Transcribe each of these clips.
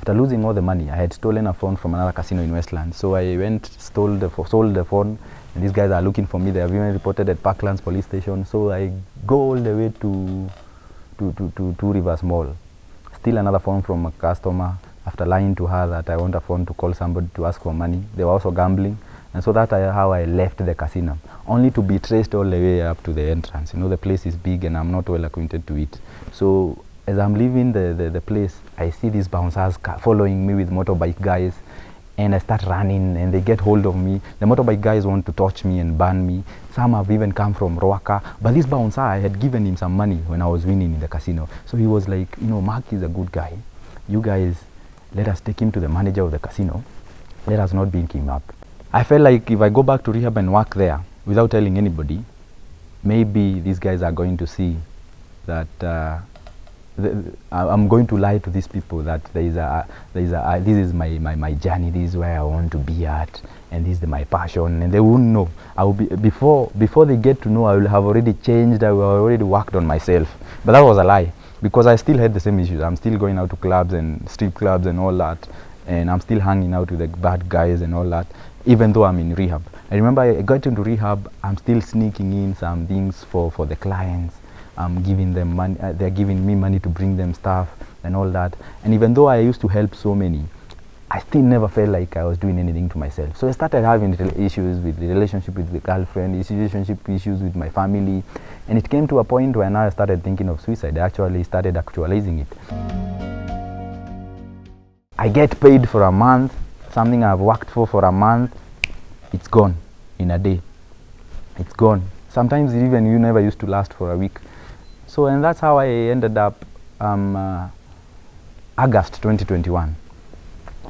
After losing all the money, I had stolen a phone from another casino in Westland. So I went, sold the phone, and these guys are looking for me. They have even reported at Parklands police station. So I go all the way to Two Rivers Mall. Steal another phone from a customer after lying to her that I want a phone to call somebody to ask for money. They were also gambling. And so that's how I left the casino, only to be traced all the way up to the entrance. You know, the place is big and I'm not well acquainted to it. So as I'm leaving the place, I see these bouncers following me with motorbike guys, and I start running and they get hold of me. The motorbike guys want to touch me and ban me. Some have even come from Roaka, but this bouncer, I had given him some money when I was winning in the casino. So he was like, you know, Mark is a good guy. You guys, let us take him to the manager of the casino. Let us not beat him up. I felt like if I go back to rehab and work there without telling anybody, maybe these guys are going to see that I'm going to lie to these people that this is my journey, this is where I want to be at, and this is my passion, and they won't know. I will be before they get to know. I will have already changed. I will have already worked on myself. But that was a lie, because I still had the same issues. I'm still going out to clubs and strip clubs and all that, and I'm still hanging out with the bad guys and all that, even though I'm in rehab. I remember I got into rehab. I'm still sneaking in some things for the clients. I'm giving them money, they're giving me money to bring them stuff and all that. And even though I used to help so many, I still never felt like I was doing anything to myself. So I started having issues with the relationship with the girlfriend, relationship issues with my family. And it came to a point where now I started thinking of suicide. I actually started actualizing it. I get paid for a month, something I've worked for a month, it's gone in a day. It's gone. Sometimes even you never used to last for a week. So, and that's how I ended up August 2021.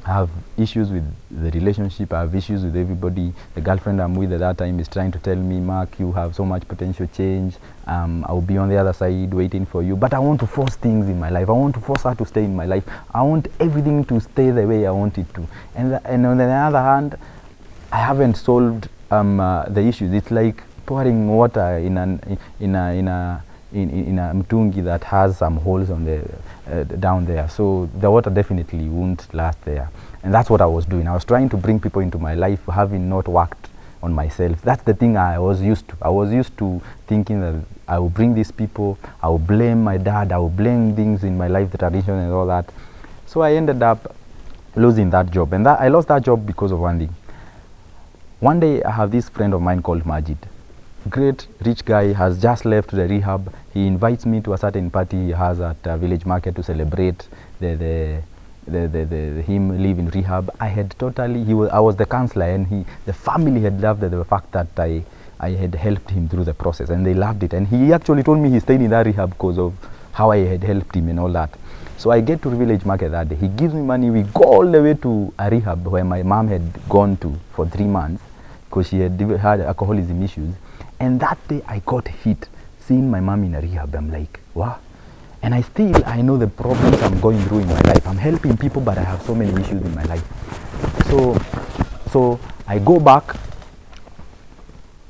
I have issues with the relationship, I have issues with everybody. The girlfriend I'm with at that time is trying to tell me, Mark, you have so much potential change. I'll be on the other side waiting for you. But I want to force things in my life. I want to force her to stay in my life. I want everything to stay the way I want it to. And on the other hand, I haven't solved the issues. It's like pouring water in a mtungi that has some holes on the down there, so the water definitely won't last there. And that's what I was doing. I was trying to bring people into my life, having not worked on myself. That's the thing I was used to. I was used to thinking that I will bring these people, I will blame my dad, I will blame things in my life, the tradition and all that. So I ended up losing that job, and I lost that job because of one thing. One day I have this friend of mine called Majid. Great rich guy, has just left the rehab. He invites me to a certain party he has at Village Market to celebrate him live in rehab. I was the counselor, and the family had loved the fact that I had helped him through the process, and they loved it. And he actually told me he stayed in that rehab because of how I had helped him and all that. So I get to Village Market that day. He gives me money. We go all the way to a rehab where my mom had gone to for 3 months because she had alcoholism issues. And that day I got hit seeing my mom in a rehab. I'm like, wow. And I know the problems I'm going through in my life. I'm helping people, but I have so many issues in my life. So I go back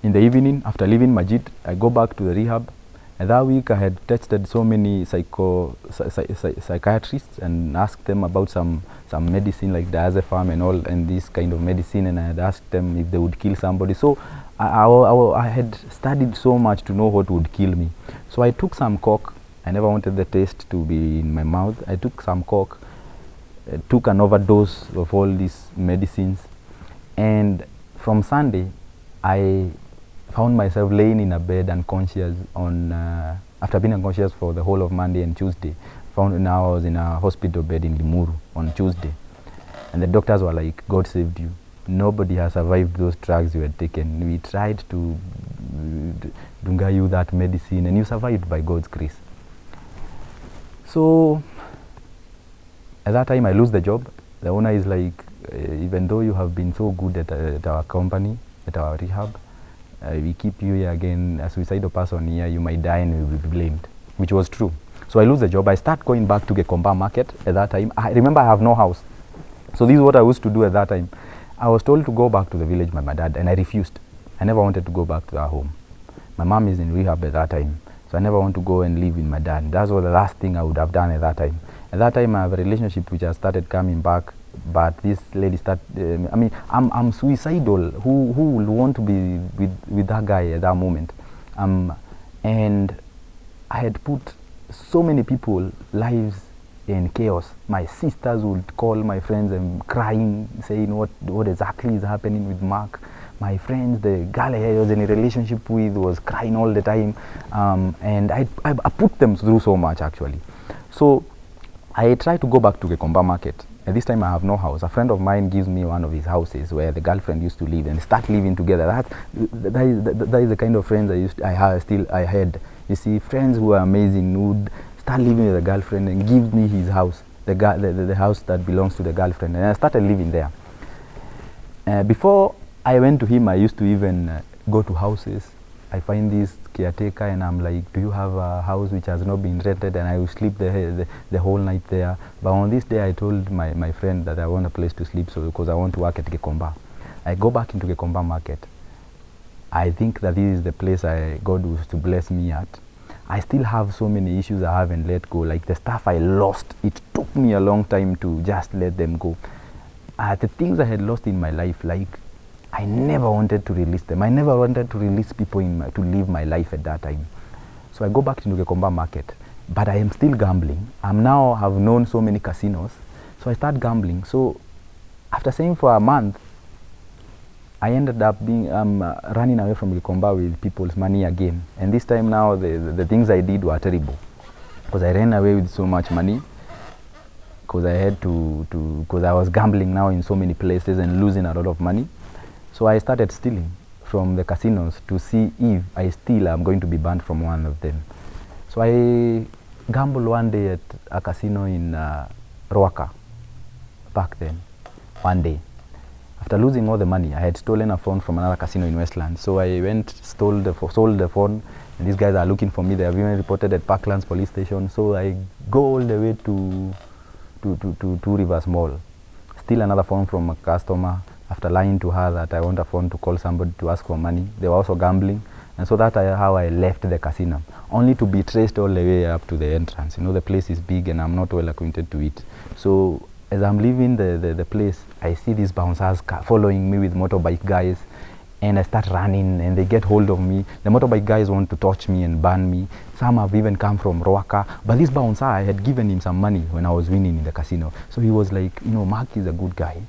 in the evening after leaving Majid. I go back to the rehab. And that week I had tested so many psychiatrists and asked them about some medicine like diazepam and all, and this kind of medicine, and I had asked them if they would kill somebody. So I had studied so much to know what would kill me. So I took some coke. I never wanted the taste to be in my mouth. I took some coke, took an overdose of all these medicines, and from Sunday I found myself laying in a bed unconscious after being unconscious for the whole of Monday and Tuesday. Now I was in a hospital bed in Limuru on Tuesday, and the doctors were like, God saved you. Nobody has survived those drugs you had taken. We tried to dunga you that medicine, and you survived by God's grace. So at that time I lose the job. The owner is like, even though you have been so good at our company, at our rehab, we keep you here again, a suicidal person here, you might die and you will be blamed, which was true. So I lose the job. I start going back to Gekomba market at that time. I remember I have no house. So this is what I used to do at that time. I was told to go back to the village by my dad, and I refused. I never wanted to go back to our home. My mom is in rehab at that time, so I never want to go and live with my dad. That was the last thing I would have done at that time. At that time, I have a relationship which has started coming back, but this lady started. I mean, I'm suicidal. Who will want to be with that guy at that moment? And I had put so many people lives in chaos. My sisters would call my friends and crying, saying what exactly is happening with Mark. My friends, the girl I was in a relationship with was crying all the time, and I put them through so much actually. So I tried to go back to Gikomba market. At this time I have no house. A friend of mine gives me one of his houses where the girlfriend used to live, and start living together. That is the kind of friends I had. You see, friends who are amazing, who would start living with a girlfriend and give me his house, the house that belongs to the girlfriend, and I started living there. Before I went to him, I used to even go to houses. I find this caretaker and I'm like, do you have a house which has not been rented? And I will sleep the whole night there. But on this day I told my friend that I want a place to sleep, so because I want to work at Gikomba. I go back into Gikomba market. I think that this is the place God was to bless me at. I still have so many issues I haven't let go, like the stuff I lost. It took me a long time to just let them go. The things I had lost in my life, like I never wanted to release them. I never wanted to release people to live my life at that time. So I go back into the Gikomba market, but I am still gambling. I'm now have known so many casinos, so I start gambling. So after staying for a month, I ended up being running away from Gikomba with people's money again. And this time now, the things I did were terrible, because I ran away with so much money, because I had because I was gambling now in so many places and losing a lot of money. So I started stealing from the casinos to see if I steal, I'm going to be banned from one of them. So I gambled one day at a casino in Ruaka back then, one day. After losing all the money, I had stolen a phone from another casino in Westland. So I sold the phone, and these guys are looking for me. They have even reported at Parklands police station. So I go all the way to Two Rivers Mall, steal another phone from a customer, after lying to her that I want a phone to call somebody to ask for money. They were also gambling, and so that's how I left the casino, only to be traced all the way up to the entrance. You know, the place is big and I'm not well acquainted to it. So as I'm leaving the place, I see these bouncers following me with motorbike guys, and I start running and they get hold of me. The motorbike guys want to touch me and ban me. Some have even come from Ruaka, but this bouncer, I had given him some money when I was winning in the casino. So he was like, you know, Mark is a good guy.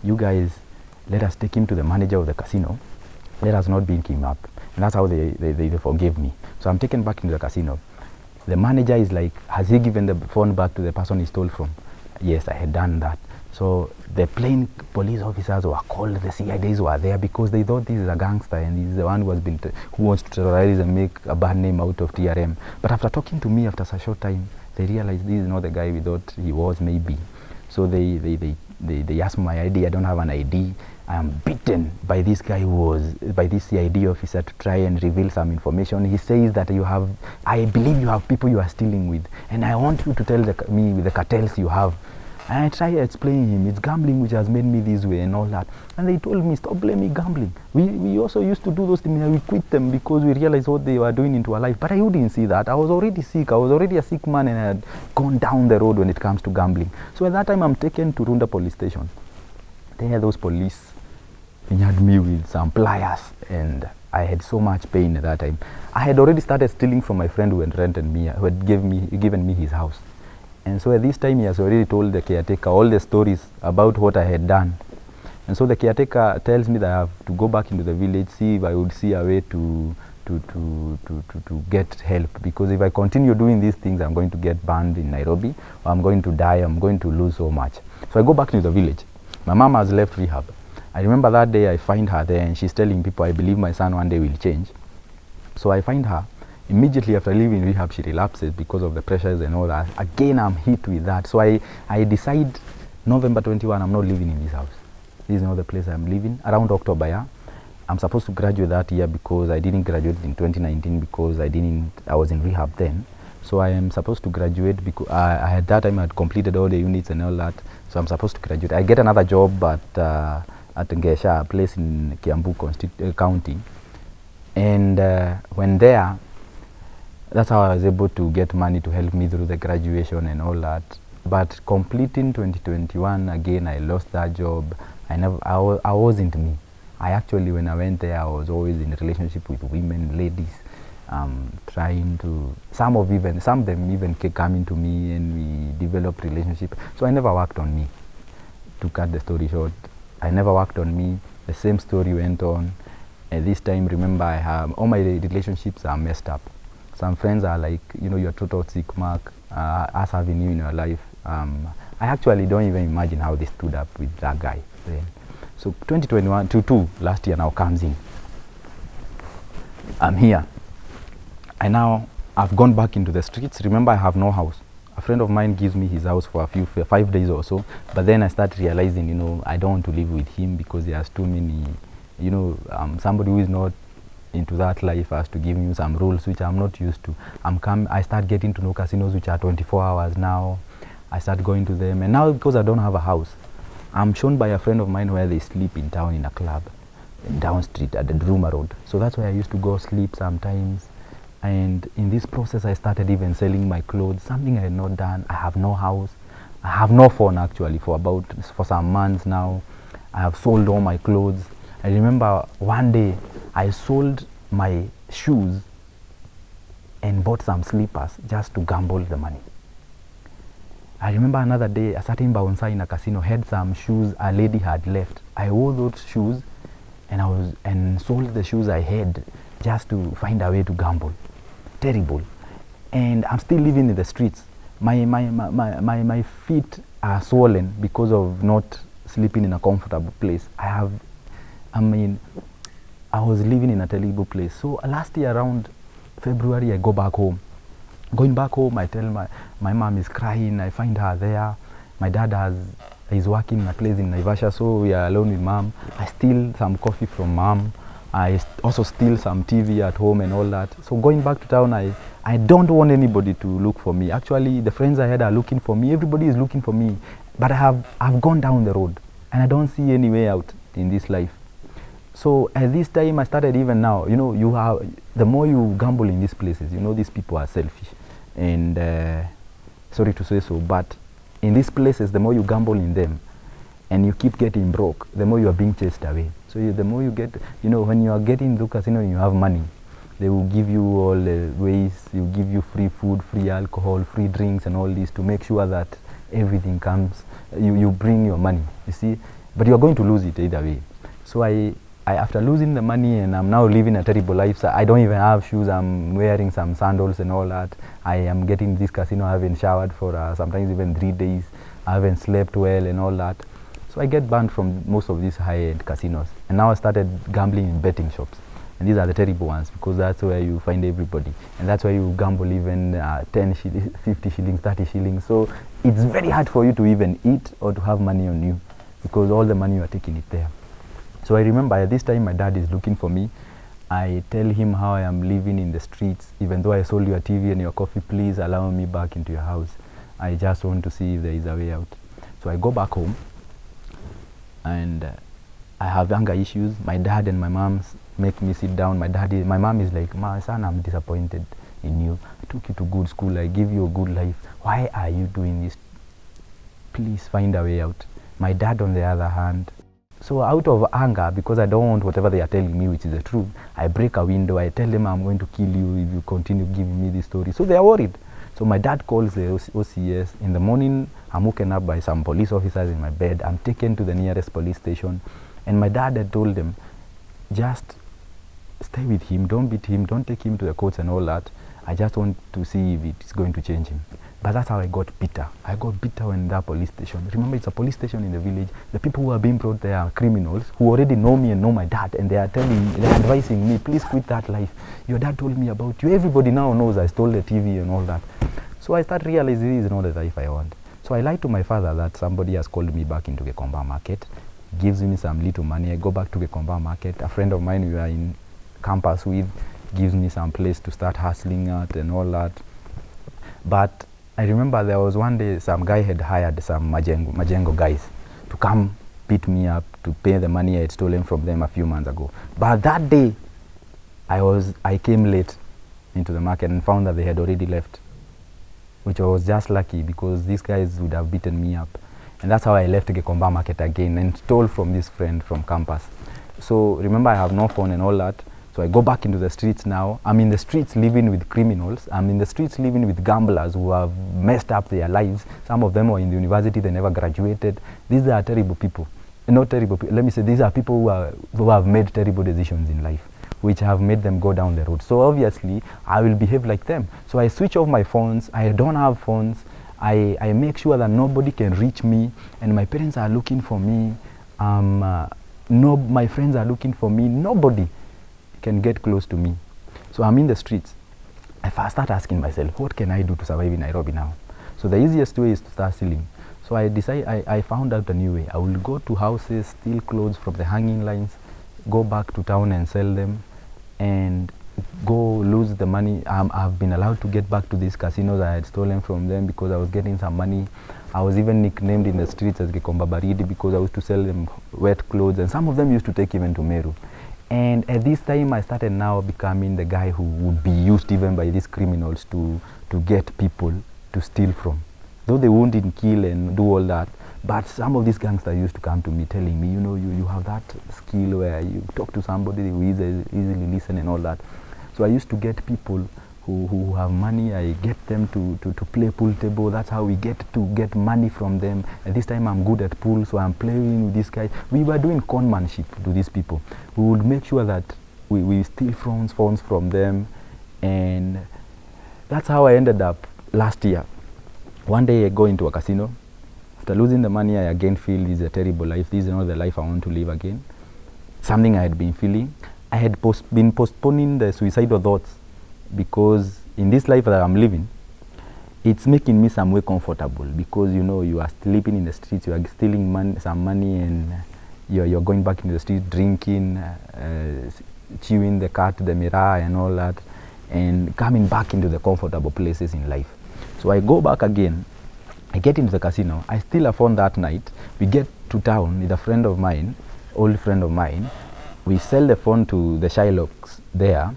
You guys, let us take him to the manager of the casino. Let us not beat him up. And that's how they forgave me. So I'm taken back into the casino. The manager is like, has he given the phone back to the person he stole from? Yes, I had done that. So the plain police officers were called, the CIDs were there, because they thought this is a gangster and he's the one who wants to terrorize and make a bad name out of TRM. But after talking to me after such a short time, they realized this is not the guy we thought he was, maybe. So they asked me my ID. I don't have an ID. I am beaten by this guy by this CID officer to try and reveal some information. He says that I believe you have people you are stealing with, and I want you to tell me the cartels you have. And I try explaining him, it's gambling which has made me this way and all that. And they told me, stop blaming gambling. We also used to do those things, and we quit them because we realized what they were doing into our life. But I didn't see that. I was already sick. I was already a sick man, and I had gone down the road when it comes to gambling. So at that time, I'm taken to Runda police station. There, those police had me with some pliers, and I had so much pain at that time. I had already started stealing from my friend who had rented me, who had given me his house. And so at this time, he has already told the caretaker all the stories about what I had done. And so the caretaker tells me that I have to go back into the village, see if I would see a way to get help. Because if I continue doing these things, I'm going to get banned in Nairobi, or I'm going to die, I'm going to lose so much. So I go back into the village. My mom has left rehab. I remember that day I find her there, and she's telling people, I believe my son one day will change. So I find her. Immediately after leaving rehab, she relapses because of the pressures and all that. Again, I'm hit with that. So I decide November 21, I'm not living in this house. This is not the place I'm living. Around October, yeah. I'm supposed to graduate that year because I didn't graduate in 2019 because I was in rehab then. So I am supposed to graduate because at that time I had completed all the units and all that. So I'm supposed to graduate. I get another job at Ngesha, a place in Kiambu County. And when there, that's how I was able to get money to help me through the graduation and all that. But completing 2021 again, I lost that job. I wasn't me. I actually, when I went there, I was always in a relationship with women, ladies, trying to, some of them even kept coming to me and we developed relationship. So I never worked on me. To cut the story short, I never worked on me. The same story went on. And this time, remember, I have, all my relationships are messed up. Some friends are like, you know, you're total sick mark, us having you in your life. I actually don't even imagine how they stood up with that guy then. So 2021, 22 last year now comes in. I'm here. I've gone back into the streets. Remember, I have no house. A friend of mine gives me his house for 5 days or so. But then I start realizing, you know, I don't want to live with him because he has too many, you know, somebody who is not into that life has to give me some rules which I'm not used to. I start getting to know casinos which are 24 hours now. I start going to them, and now because I don't have a house, I'm shown by a friend of mine where they sleep in town in a club, down street at the Druma Road. So that's where I used to go sleep sometimes. And in this process, I started even selling my clothes, something I had not done. I have no house. I have no phone actually for some months now. I have sold all my clothes. I remember one day I sold my shoes and bought some slippers just to gamble the money. I remember another day, a certain bouncer in a casino had some shoes a lady had left. I wore those shoes and sold the shoes I had just to find a way to gamble. Terrible. And I'm still living in the streets. My feet are swollen because of not sleeping in a comfortable place. I was living in a terrible place. So last year around February, I go back home. Going back home, I tell my mom is crying. I find her there. My dad is working in a place in Naivasha, so we are alone with mom. I steal some coffee from mom. I also steal some TV at home and all that. So going back to town, I don't want anybody to look for me. Actually, the friends I had are looking for me. Everybody is looking for me. But I've gone down the road, and I don't see any way out in this life. So at this time, I started even now, you know, the more you gamble in these places, you know, these people are selfish. And sorry to say so, but in these places, the more you gamble in them and you keep getting broke, the more you are being chased away. So the more you get, you know, when you are getting to casino and you have money, they will give you all the ways, you give you free food, free alcohol, free drinks and all this to make sure that everything comes, you bring your money, you see, but you're going to lose it either way. So I after losing the money and I'm now living a terrible life, so I don't even have shoes, I'm wearing some sandals and all that. I am getting this casino, I haven't showered for sometimes even 3 days, I haven't slept well and all that. So I get banned from most of these high-end casinos. And now I started gambling in betting shops. And these are the terrible ones because that's where you find everybody. And that's where you gamble even 10 shillings, 50 shillings, 30 shillings. So it's very hard for you to even eat or to have money on you because all the money you are taking it there. So I remember at this time my dad is looking for me. I tell him how I am living in the streets. Even though I sold your TV and your coffee, please allow me back into your house. I just want to see if there is a way out. So I go back home and I have anger issues. My dad and my mom make me sit down. My mom is like, "My son, I'm disappointed in you. I took you to good school. I give you a good life. Why are you doing this? Please find a way out." My dad, on the other hand, so out of anger, because I don't want whatever they are telling me, which is the truth, I break a window. I tell them I'm going to kill you if you continue giving me this story. So they are worried. So my dad calls the OCS. In the morning, I'm woken up by some police officers in my bed. I'm taken to the nearest police station. And my dad had told them, just stay with him, don't beat him, don't take him to the courts and all that. I just want to see if it's going to change him. But that's how I got bitter. I got bitter in that police station. Remember, it's a police station in the village. The people who are being brought there are criminals who already know me and know my dad, and they're advising me, please quit that life. Your dad told me about you. Everybody now knows I stole the TV and all that. So I start realizing this is not the life I want. So I lied to my father that somebody has called me back into Gekomba market, gives me some little money. I go back to Gekomba market. A friend of mine we are in campus with gives me some place to start hustling at and all that. But I remember there was one day some guy had hired some Majengo guys to come beat me up to pay the money I had stolen from them a few months ago. But that day, I came late into the market and found that they had already left. which I was just lucky because these guys would have beaten me up. And that's how I left Gikomba Market again and stole from this friend from campus. So remember, I have no phone and all that. So I go back into the streets now. I'm in the streets living with criminals. I'm in the streets living with gamblers who have messed up their lives. Some of them are in the university, they never graduated. These are terrible people. Not terrible people. Let me say, these are people who have made terrible decisions in life, which have made them go down the road. So obviously, I will behave like them. So I switch off my phones. I don't have phones. I make sure that nobody can reach me, and my parents are looking for me. My friends are looking for me. Nobody can get close to me. So I'm in the streets. I first start asking myself, what can I do to survive in Nairobi now? So the easiest way is to start stealing. So I found out a new way. I will go to houses, steal clothes from the hanging lines, go back to town and sell them, and go lose the money. I've been allowed to get back to these casinos I had stolen from them because I was getting some money. I was even nicknamed in the streets as Gikomba Baridi because I used to sell them wet clothes, and some of them used to take even to Meru. And at this time, I started now becoming the guy who would be used even by these criminals to get people to steal from. Though they wouldn't kill and do all that, but some of these gangsters used to come to me telling me, you know, you have that skill where you talk to somebody, they will easily listen and all that. So I used to get people who have money. I get them to play pool table. That's how we get money from them. At this time, I'm good at pool, so I'm playing with these guys. We were doing conmanship to these people. We would make sure that we steal phones from them, and that's how I ended up last year. One day I go into a casino. After losing the money, I again feel this is a terrible life. This is not the life I want to live again. Something I had been feeling. I had been postponing the suicidal thoughts because in this life that I'm living, it's making me some way comfortable because, you know, you are sleeping in the streets, you are stealing some money, and you're going back into the street drinking, chewing the cat, the mirror and all that, and coming back into the comfortable places in life. So I go back again. I get into the casino. I steal a phone that night. We get to town with a friend of mine, old friend of mine. We sell the phone to the Shylocks there.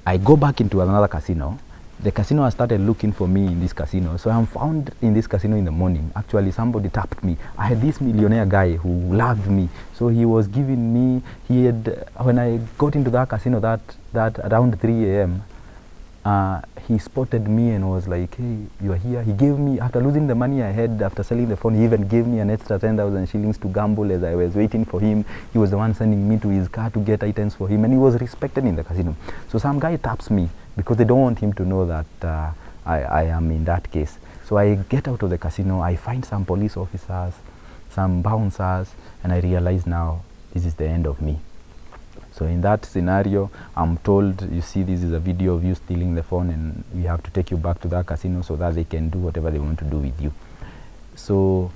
I go back into another casino. The casino has started looking for me in this casino. So I'm found in this casino in the morning. Actually, somebody tapped me. I had this millionaire guy who loved me. So he was giving me, when I got into that casino that around 3 a.m., he spotted me and was like, hey, you are here. He gave me, after losing the money I had after selling the phone, he even gave me an extra 10,000 shillings to gamble as I was waiting for him. He was the one sending me to his car to get items for him, and he was respected in the casino. So some guy taps me because they don't want him to know that I am in that case. So I get out of the casino, I find some police officers, some bouncers, and I realize now this is the end of me. So in that scenario, I'm told, you see, this is a video of you stealing the phone, and we have to take you back to that casino so that they can do whatever they want to do with you. So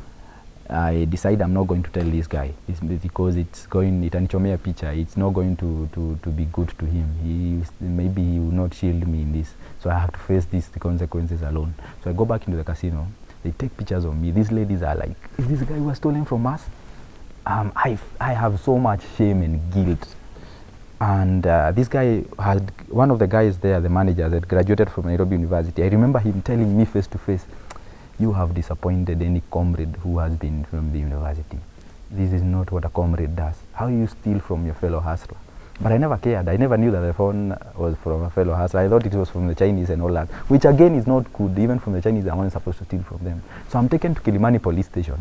I decide I'm not going to tell this guy. It's because itanichomea picha. It's not going to be good to him. Maybe he will not shield me in this. So I have to face the consequences alone. So I go back into the casino. They take pictures of me. These ladies are like, is this guy who has stolen from us? I have so much shame and guilt. And this guy one of the guys there, the manager that graduated from Nairobi University, I remember him telling me face to face, you have disappointed any comrade who has been from the university. This is not what a comrade does. How you steal from your fellow hustler? But I never cared. I never knew that the phone was from a fellow hustler. I thought it was from the Chinese and all that, which again is not good. Even from the Chinese, I wasn't supposed to steal from them. So I'm taken to Kilimani police station.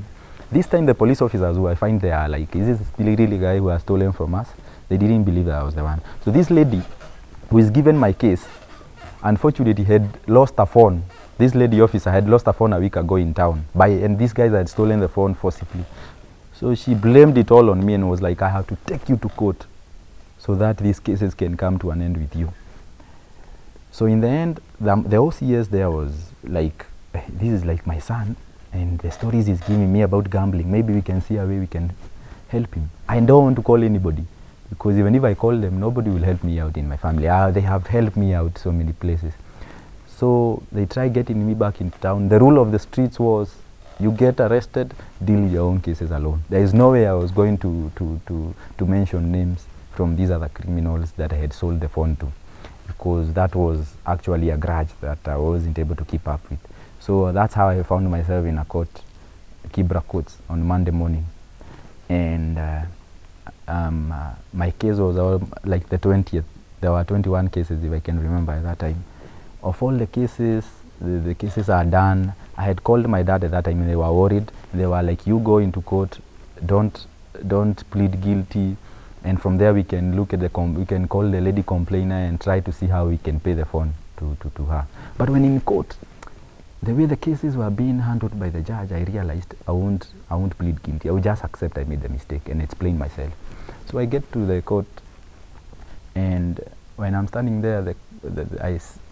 This time the police officers who I find there are like, is this really guy who has stolen from us? They didn't believe that I was the one. So this lady who is given my case, unfortunately had lost a phone. This lady officer had lost a phone a week ago in town, and these guys had stolen the phone forcibly. So she blamed it all on me and was like, I have to take you to court so that these cases can come to an end with you. So in the end, the OCS there was like, this is like my son, and the stories he's giving me about gambling, maybe we can see a way we can help him. I don't want to call anybody, because even if I call them, nobody will help me out in my family. They have helped me out so many places. So they tried getting me back into town. The rule of the streets was, you get arrested, deal your own cases alone. There is no way I was going to mention names from these other criminals that I had sold the phone to, because that was actually a grudge that I wasn't able to keep up with. So that's how I found myself in a court, Kibra courts, on Monday morning. And my case was all like the 20th. There were 21 cases, if I can remember at that time. Of all the cases, the cases are done. I had called my dad at that time and they were worried. They were like, you go into court, don't plead guilty, and from there we can look at we can call the lady complainer and try to see how we can pay the fine to her. But when in court, the way the cases were being handled by the judge, I realized I won't plead guilty. I would just accept I made the mistake and explain myself. So I get to the court, and when I'm standing there,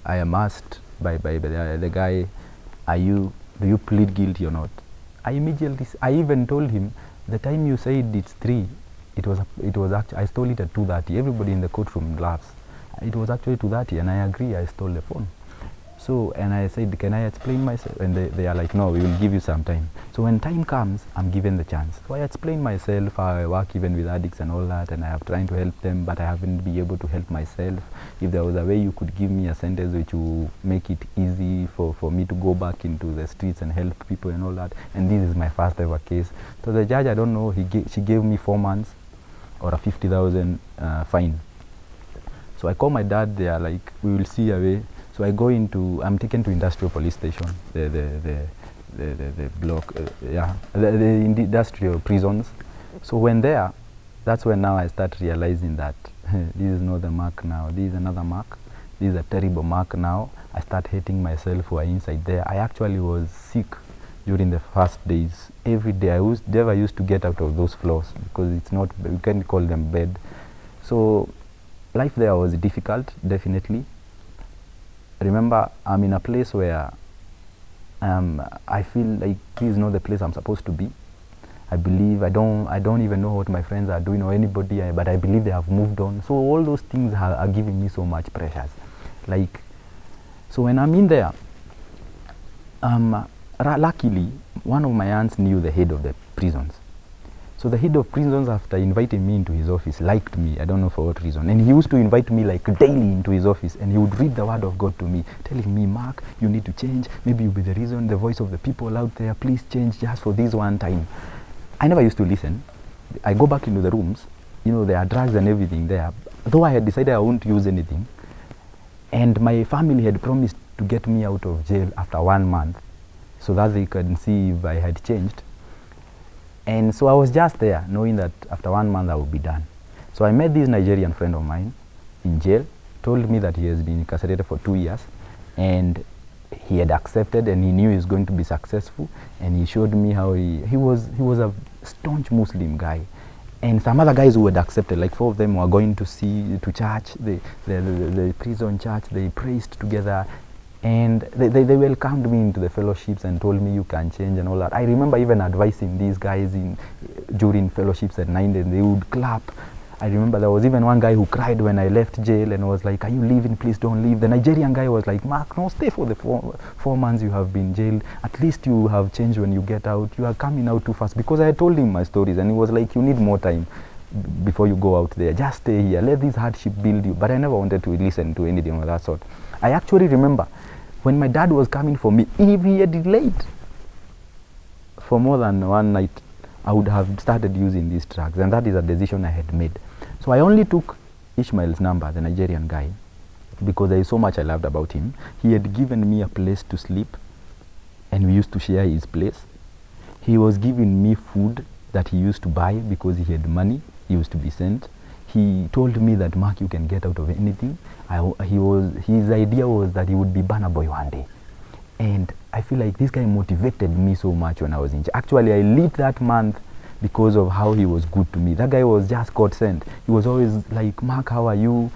I am asked by the guy, do you plead guilty or not? I even told him, the time you said it's 3, it was actually, I stole it at 2:30. Everybody in the courtroom laughs. It was actually 2:30, and I agree, I stole the phone. So, and I said, can I explain myself? And they are like, no, we will give you some time. So when time comes, I'm given the chance. So I explain myself, how I work even with addicts and all that, and I have trying to help them, but I haven't been able to help myself. If there was a way you could give me a sentence which will make it easy for me to go back into the streets and help people and all that. And this is my first ever case. So the judge, I don't know, she gave me 4 months or a 50,000 fine. So I call my dad, they are like, we will see a way. So I go into, I'm taken to industrial police station, the block, the industrial prisons. So when there, that's when now I start realizing that this is not the mark now, this is another mark, this is a terrible mark now. I start hating myself who are inside there. I actually was sick during the first days. Every day I never used to get out of those floors because it's not, we can't call them bed. So life there was difficult, definitely. Remember, I'm in a place where I feel like this is not the place I'm supposed to be. I believe, I don't even know what my friends are doing or anybody, but I believe they have moved on. So all those things are giving me so much pressures. Like, so when I'm in there, luckily, one of my aunts knew the head of the prisons. So the head of prisons, after inviting me into his office, liked me. I don't know for what reason. And he used to invite me like daily into his office, and he would read the word of God to me, telling me, Mark, you need to change. Maybe you'll be the reason, the voice of the people out there. Please change just for this one time. I never used to listen. I go back into the rooms. You know, there are drugs and everything there. Though I had decided I won't use anything. And my family had promised to get me out of jail after 1 month so that they could see if I had changed. And so I was just there, knowing that after 1 month I would be done. So I met this Nigerian friend of mine in jail, told me that he has been incarcerated for 2 years, and he had accepted, and he knew he was going to be successful. And he showed me how he was a staunch Muslim guy. And some other guys who had accepted, like 4 of them were going to church, the prison church. They praised together. And they welcomed me into the fellowships and told me you can change and all that. I remember even advising these guys during fellowships at night, and they would clap. I remember there was even one guy who cried when I left jail and was like, are you leaving? Please don't leave. The Nigerian guy was like, Mark, no, stay for the 4 months you have been jailed. At least you have changed when you get out. You are coming out too fast. Because I had told him my stories, and he was like, you need more time before you go out there. Just stay here. Let this hardship build you. But I never wanted to listen to anything of that sort. I actually remember when my dad was coming for me, if he had delayed for more than 1 night, I would have started using these drugs, and that is a decision I had made. So I only took Ishmael's number, the Nigerian guy, because there is so much I loved about him. He had given me a place to sleep, and we used to share his place. He was giving me food that he used to buy because he had money. He used to be sent. He told me that, Mark, you can get out of anything. His idea was that he would be Banner Boy one day. And I feel like this guy motivated me so much when I was in jail. Actually, I lived that month because of how he was good to me. That guy was just God sent. He was always like, Mark, how are you?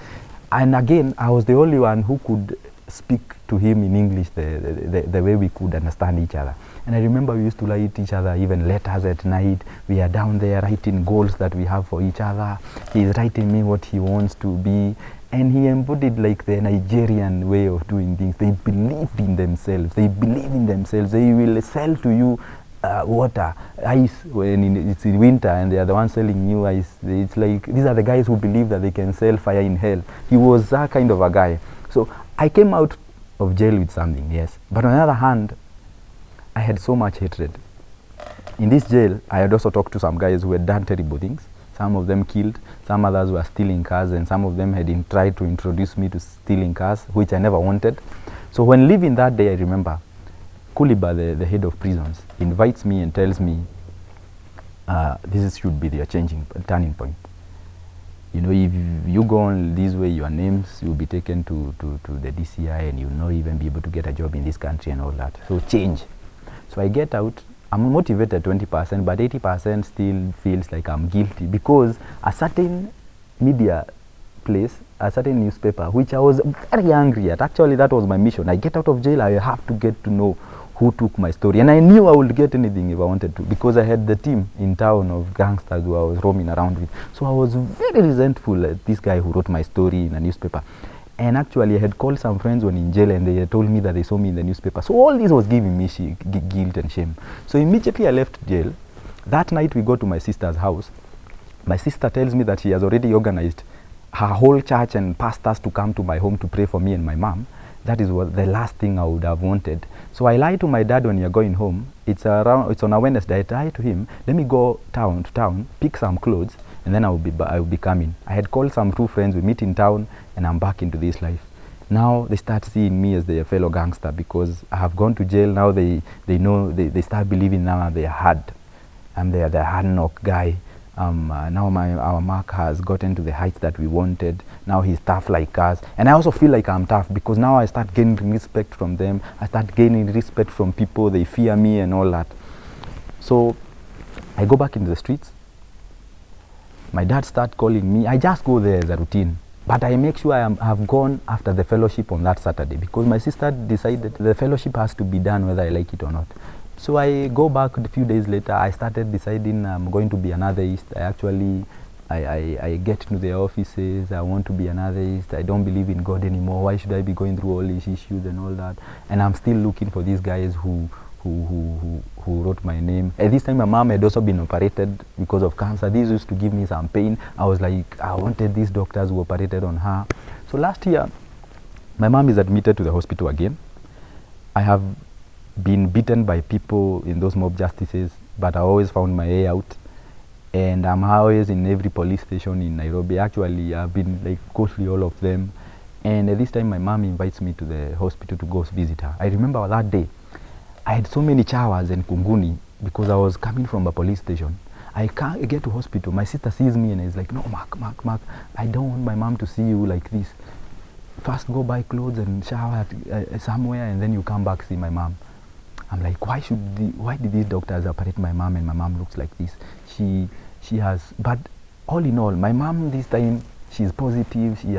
And again, I was the only one who could speak to him in English the way we could understand each other. And I remember we used to write each other even letters at night. We are down there writing goals that we have for each other. He's writing me what he wants to be. And he embodied like the Nigerian way of doing things. They believed in themselves. They believe in themselves. They will sell to you water, ice when it's in winter, and they are the ones selling you ice. It's like, these are the guys who believe that they can sell fire in hell. He was that kind of a guy. So I came out of jail with something, yes. But on the other hand, I had so much hatred. In this jail, I had also talked to some guys who had done terrible things. Some of them killed, some others were stealing cars, and some of them had tried to introduce me to stealing cars, which I never wanted. So when leaving that day, I remember Kuliba, the head of prisons, invites me and tells me, this should be their turning point. You know, if you go on this way, your names will be taken to the DCI, and you'll not even be able to get a job in this country and all that. So change. So I get out. I'm motivated 20%, but 80% still feels like I'm guilty, because a certain media place, a certain newspaper, which I was very angry at. Actually, that was my mission. I get out of jail, I have to get to know who took my story. And I knew I would get anything if I wanted to, because I had the team in town of gangsters who I was roaming around with. So I was very resentful at this guy who wrote my story in a newspaper. And actually, I had called some friends when in jail, and they had told me that they saw me in the newspaper. So all this was giving me guilt and shame. So immediately I left jail. That night we go to my sister's house. My sister tells me that she has already organized her whole church and pastors to come to my home to pray for me and my mom. That is what the last thing I would have wanted. So I lied to my dad when you're going home. It's on a Wednesday. I lied to him, let me go to town, pick some clothes, and then I will be coming. I had called some two friends, we meet in town, and I'm back into this life. Now they start seeing me as their fellow gangster, because I have gone to jail. Now they know, they start believing now they're hard. I'm the hard knock guy. Now our Mark has gotten to the heights that we wanted. Now he's tough like us. And I also feel like I'm tough, because now I start gaining respect from them. I start gaining respect from people. They fear me and all that. So I go back into the streets. My dad starts calling me. I just go there as a routine. But I make sure I have gone after the fellowship on that Saturday, because my sister decided the fellowship has to be done whether I like it or not. So I go back a few days later. I started deciding I'm going to be an atheist. I get into the offices. I want to be an atheist. I don't believe in God anymore. Why should I be going through all these issues and all that? And I'm still looking for these guys who wrote my name. At this time, my mom had also been operated because of cancer. This used to give me some pain. I was like, I wanted these doctors who operated on her. So last year, my mom is admitted to the hospital again. I have been beaten by people in those mob justices, but I always found my way out. And I'm always in every police station in Nairobi. Actually, I've been like go through all of them. And at this time, my mom invites me to the hospital to go visit her. I remember that day, I had so many chawas and kunguni because I was coming from a police station. I can't get to hospital. My sister sees me and is like, no, Mark, I don't want my mom to see you like this. First go buy clothes and shower somewhere, and then you come back see my mom. I'm like, why did these doctors operate my mom, and my mom looks like this? She has, but all in all, my mom this time, she's positive. She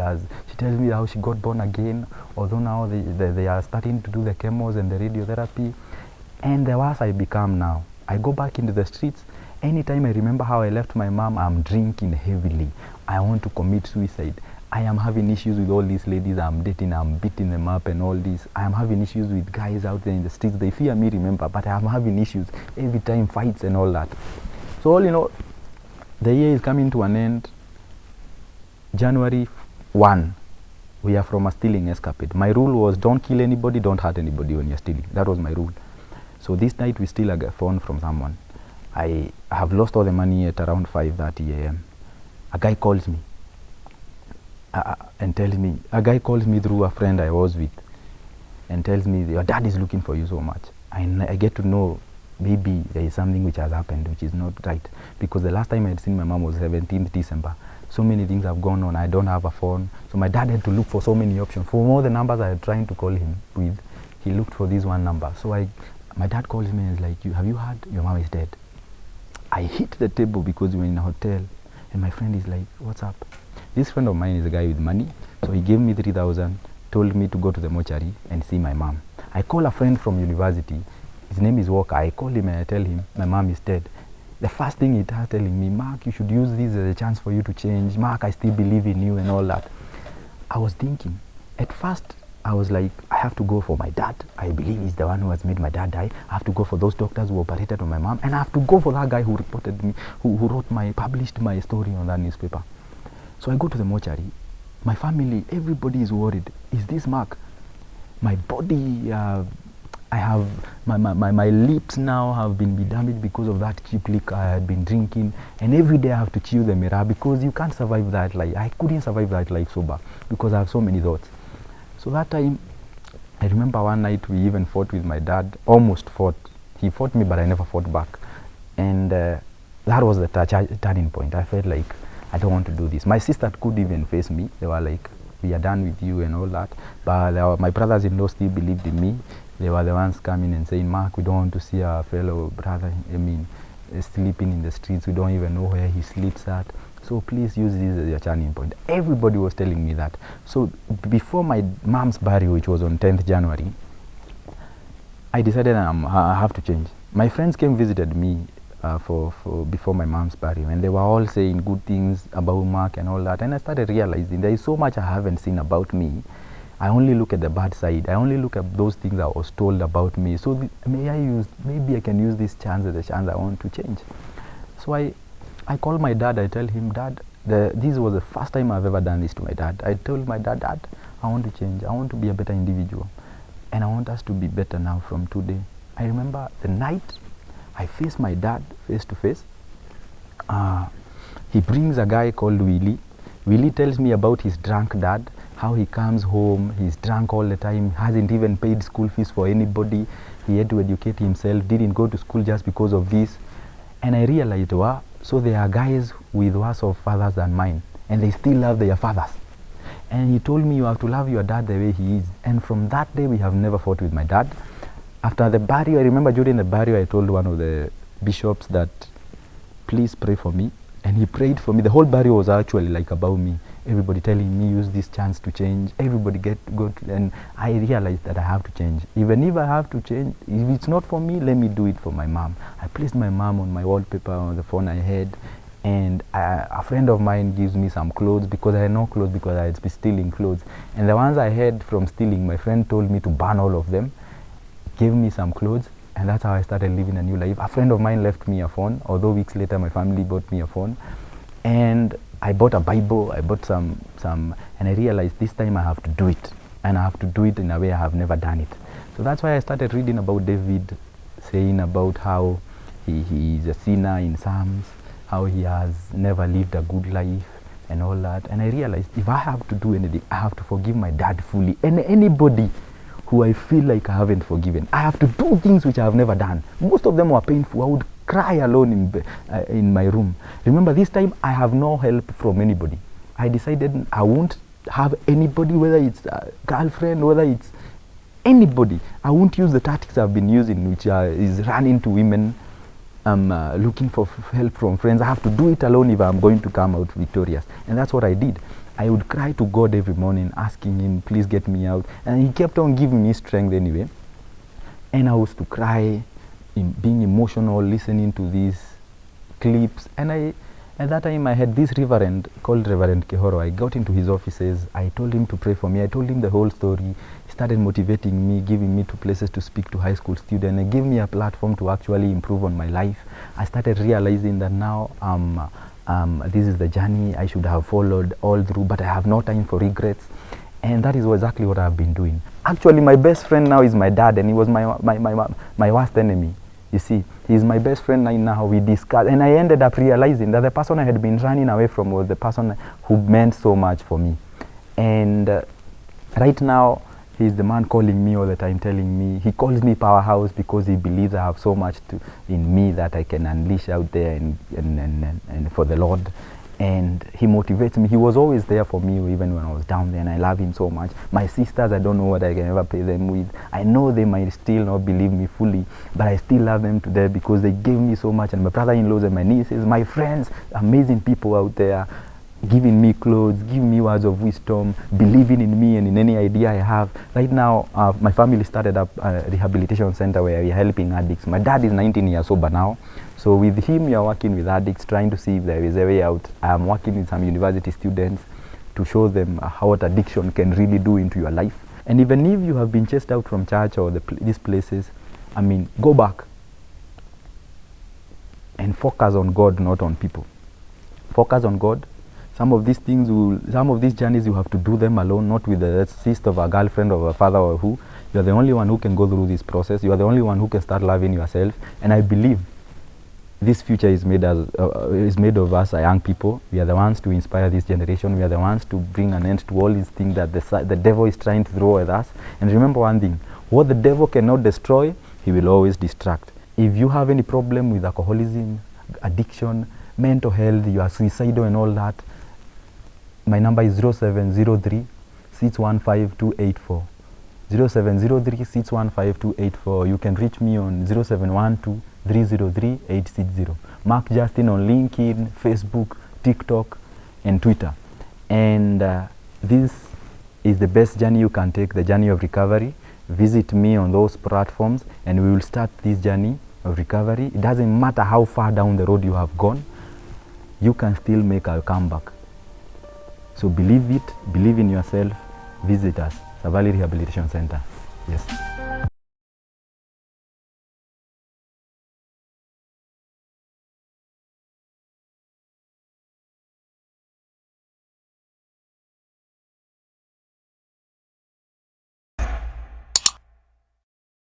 tells me how she got born again, although now they are starting to do the chemos and the radiotherapy. And the worse I become now. I go back into the streets. Anytime I remember how I left my mom, I'm drinking heavily. I want to commit suicide. I am having issues with all these ladies I'm dating. I'm beating them up and all this. I am having issues with guys out there in the streets. They fear me, remember, but I am having issues every time, fights and all that. So all in all, the year is coming to an end. January 1, we are from a stealing escapade. My rule was don't kill anybody, don't hurt anybody when you're stealing. That was my rule. So this night we steal a phone from someone. I have lost all the money at around 5:30 a.m. A guy calls me and tells me, a guy calls me through a friend I was with and tells me, your dad is looking for you so much. I get to know maybe there is something which has happened which is not right, because the last time I had seen my mom was 17th December. So many things have gone on. I don't have a phone. So my dad had to look for so many options. For all the numbers I had trying to call him with, he looked for this one number. So my dad calls me and is like, have you heard? Your mom is dead. I hit the table because we were in a hotel, and my friend is like, what's up? This friend of mine is a guy with money, so he gave me 3,000, told me to go to the mortuary and see my mom. I call a friend from university. His name is Walker. I call him and I tell him my mom is dead. The first thing he started telling me, Mark, you should use this as a chance for you to change. Mark, I still believe in you and all that. I was thinking, at first, I was like, I have to go for my dad. I believe he's the one who has made my dad die. I have to go for those doctors who operated on my mom. And I have to go for that guy who reported me, who published my story on that newspaper. So I go to the mortuary. my family, everybody is worried. Is this Mark? My body, I have, my lips now have been damaged because of that cheap liquor I had been drinking, and every day I have to chew the mirror because you can't survive that life. I couldn't survive that life sober because I have so many thoughts. So that time, I remember one night we even fought with my dad, almost fought. He fought me, but I never fought back. And that was the turning point. I felt like I don't want to do this. My sister could even face me. They were like, we are done with you and all that. But my brothers-in-law still believed in me. They were the ones coming and saying, Mark, we don't want to see our fellow brother, sleeping in the streets. We don't even know where he sleeps at. So please use this as your turning point. Everybody was telling me that. So before my mom's burial, which was on 10th January, I decided I have to change. My friends came visited me before my mom's burial, and they were all saying good things about Mark and all that. And I started realizing there is so much I haven't seen about me. I only look at the bad side. I only look at those things I was told about me. So maybe I can use this chance as a chance I want to change. So I called my dad. I tell him, Dad, this was the first time I've ever done this to my dad. I told my dad, Dad, I want to change. I want to be a better individual. And I want us to be better now from today. I remember the night I faced my dad face to face. He brings a guy called Willie. Willie tells me about his drunk dad, how he comes home, he's drunk all the time, hasn't even paid school fees for anybody. He had to educate himself, didn't go to school just because of this. And I realized, wow, so there are guys with worse of fathers than mine, and they still love their fathers. And he told me, you have to love your dad the way he is. And from that day, we have never fought with my dad. After the burial, I remember during the burial, I told one of the bishops that, please pray for me. And he prayed for me. The whole burial was actually like about me. Everybody telling me, use this chance to change. Everybody and I realized that I have to change. Even if I have to change, if it's not for me, let me do it for my mom. I placed my mom on my wallpaper on the phone I had. And a friend of mine gives me some clothes because I had no clothes because I had been stealing clothes. And the ones I had from stealing, my friend told me to burn all of them, gave me some clothes, and that's how I started living a new life. A friend of mine left me a phone, although weeks later my family bought me a phone. And I bought a Bible, I bought some, and I realized this time I have to do it. And I have to do it in a way I have never done it. So that's why I started reading about David, saying about how he is a sinner in Psalms, how he has never lived a good life and all that. And I realized if I have to do anything, I have to forgive my dad fully. And anybody who I feel like I haven't forgiven, I have to do things which I have never done. Most of them were painful. I would cry alone in my room. Remember, this time I have no help from anybody. I decided I won't have anybody, whether it's a girlfriend, whether it's anybody. I won't use the tactics I've been using, which is running to women, looking for help from friends. I have to do it alone if I'm going to come out victorious. And that's what I did. I would cry to God every morning, asking him, please get me out. And he kept on giving me strength anyway. And I used to cry, being emotional, listening to these clips. And at that time I had this reverend called Reverend Kehoro. I got into his offices. I told him to pray for me. I told him the whole story. He started motivating me, giving me to places to speak to high school students, and gave me a platform to actually improve on my life. I started realizing that now this is the journey I should have followed all through, but I have no time for regrets. And that is exactly what I've been doing. Actually, my best friend now is my dad, and he was my worst enemy. You see, he's my best friend now. We discuss, and I ended up realizing that the person I had been running away from was the person who meant so much for me. And right now, he's the man calling me all the time, telling me, he calls me powerhouse because he believes I have so much in me that I can unleash out there and for the Lord. And he motivates me. He was always there for me even when I was down there, and I love him so much. My sisters, I don't know what I can ever pay them with. I know they might still not believe me fully, but I still love them to death because they gave me so much. And my brother-in-laws and my nieces, my friends, amazing people out there, giving me clothes, giving me words of wisdom, believing in me and in any idea I have. Right now, my family started up a rehabilitation center where we are helping addicts. My dad is 19 years sober now. So with him, we are working with addicts, trying to see if there is a way out. I am working with some university students to show them what addiction can really do into your life. And even if you have been chased out from church or these places, I mean, go back and focus on God, not on people. Focus on God. Some of these journeys you have to do them alone, not with the assist of a girlfriend or a father or who. You are the only one who can go through this process. You are the only one who can start loving yourself. And I believe this future is made of us, young people. We are the ones to inspire this generation. We are the ones to bring an end to all these things that the devil is trying to throw at us. And remember one thing, what the devil cannot destroy, he will always distract. If you have any problem with alcoholism, addiction, mental health, you are suicidal and all that, my number is 0703 615 284. 0703 615 284. You can reach me on 0712 303 860. Mark Justin on LinkedIn, Facebook, TikTok, and Twitter. And this is the best journey you can take, the journey of recovery. Visit me on those platforms and we will start this journey of recovery. It doesn't matter how far down the road you have gone, you can still make a comeback. So believe it, believe in yourself, visit us, Savali Rehabilitation Center. Yes.